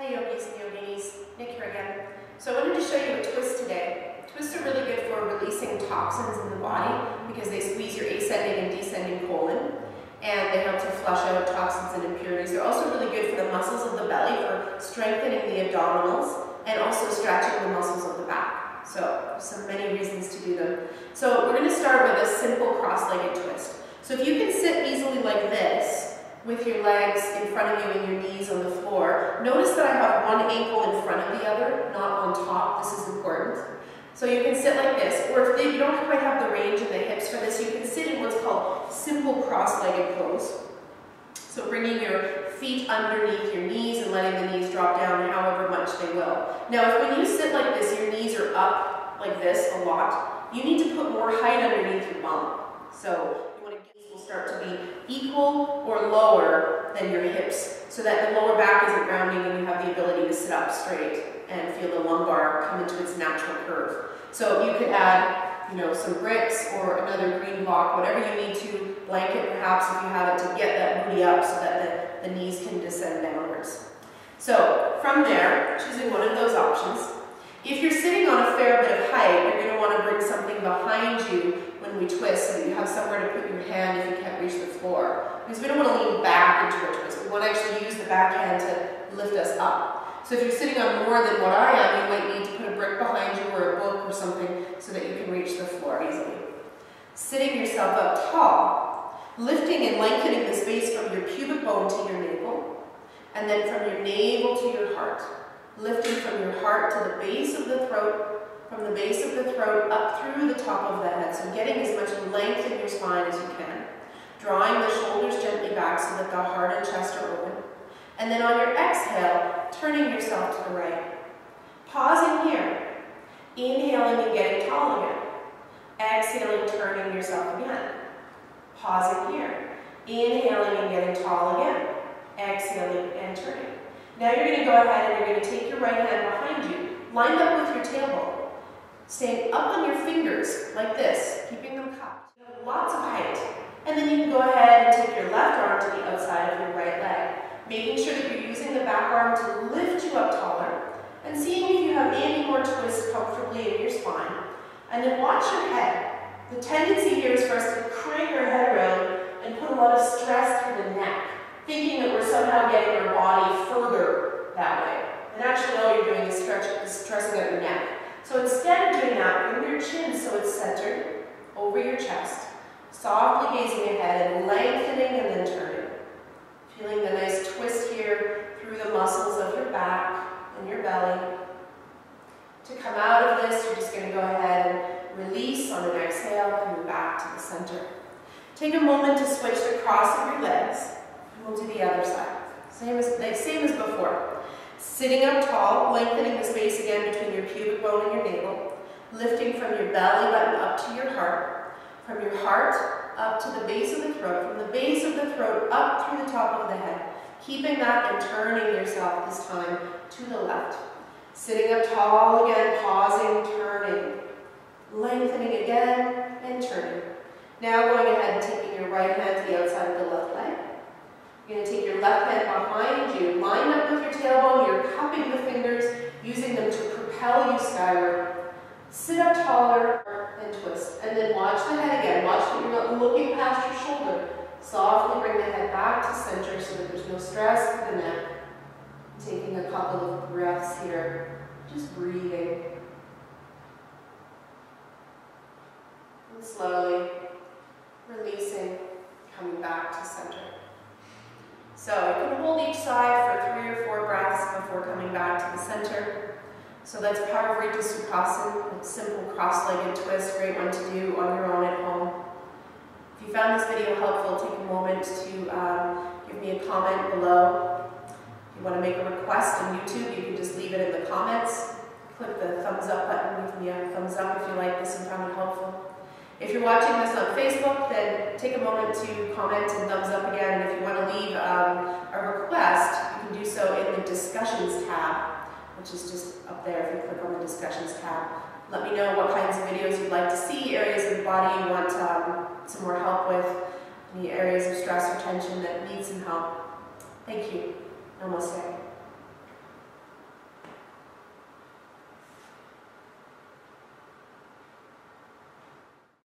Hi yogis and yoginis, Nick here again. So I wanted to show you a twist today. Twists are really good for releasing toxins in the body because they squeeze your ascending and descending colon and they help to flush out toxins and impurities. They're also really good for the muscles of the belly for strengthening the abdominals and also stretching the muscles of the back. So there's many reasons to do them. So we're going to start with a simple cross-legged twist. So if you can sit easily like this, with your legs in front of you and your knees on the floor. Notice that I have one ankle in front of the other, not on top. This is important. So you can sit like this, or if you don't quite have the range in the hips for this, you can sit in what's called simple cross-legged pose. So bringing your feet underneath your knees and letting the knees drop down however much they will. Now, if when you sit like this, your knees are up like this a lot, you need to put more height underneath your bum. So will start to be equal or lower than your hips so that the lower back isn't rounding and you have the ability to sit up straight and feel the lumbar come into its natural curve. So you could add, some bricks or another green block, whatever you need to, blanket perhaps if you have it, to get that booty up so that the knees can descend downwards. So from there, choosing one of those options. If you're sitting on a fair bit of height, you're going to want to bring something behind you when we twist so that you have somewhere to put your hand if you can't reach the floor. Because we don't want to lean back into a twist. We want to actually use the back hand to lift us up. So if you're sitting on more than what I am, you might need to put a brick behind you or a book or something so that you can reach the floor easily. Sitting yourself up tall, lifting and lengthening the space from your pubic bone to your navel, and then from your navel to your heart. Lifting from your heart to the base of the throat, from the base of the throat up through the top of the head. So getting as much length in your spine as you can. Drawing the shoulders gently back so that the heart and chest are open. And then on your exhale, turning yourself to the right. Pausing here. Inhaling and getting tall again. Exhaling, turning yourself again. Pausing here. Inhaling and getting tall again. Exhaling and turning. Now you're going to go ahead and you're going to take your right hand behind you, lined up with your tailbone, staying up on your fingers like this, keeping them cupped. You have lots of height. And then you can go ahead and take your left arm to the outside of your right leg, making sure that you're using the back arm to lift you up taller, and seeing if you have any more twist comfortably in your spine. And then watch your head. The tendency here is for us to crank our head around and put a lot of stress through the neck, thinking that we're somehow getting our body further that way. And actually all you're doing is stressing out your neck. So instead of doing that, bring your chin so it's centered over your chest. Softly gazing ahead and lengthening and then turning. Feeling the nice twist here through the muscles of your back and your belly. To come out of this, you're just going to go ahead and release on an exhale, coming back to the center. Take a moment to switch the cross of your legs. We'll do the other side. Same as before. Sitting up tall, lengthening the space again between your pubic bone and your navel. Lifting from your belly button up to your heart. From your heart up to the base of the throat. From the base of the throat up through the top of the head. Keeping that and turning yourself this time to the left. Sitting up tall again, pausing, turning. Lengthening again and turning. Now going ahead and taking your right hand to the outside of the left leg. You're going to take your left hand behind you, lined up with your tailbone, you're cupping the fingers, using them to propel you skyward. Sit up taller and twist. And then watch the head again. Watch that you're not looking past your shoulder. Softly bring the head back to center so that there's no stress to the neck. Taking a couple of breaths here, just breathing. And slowly releasing, coming back to center. So you can hold each side for 3 or 4 breaths before coming back to the center. So that's Parivrtta Sukhasana, a simple cross-legged twist, great one to do on your own at home. If you found this video helpful, take a moment to give me a comment below. If you want to make a request on YouTube, you can just leave it in the comments. Click the thumbs up button, give me a thumbs up if you like this and found it helpful. If you're watching this on Facebook, then take a moment to comment and thumbs up again. And if you want to leave a request, you can do so in the discussions tab, which is just up there if you click on the discussions tab. Let me know what kinds of videos you'd like to see, areas of the body you want some more help with, any areas of stress or tension that need some help. Thank you. Namaste.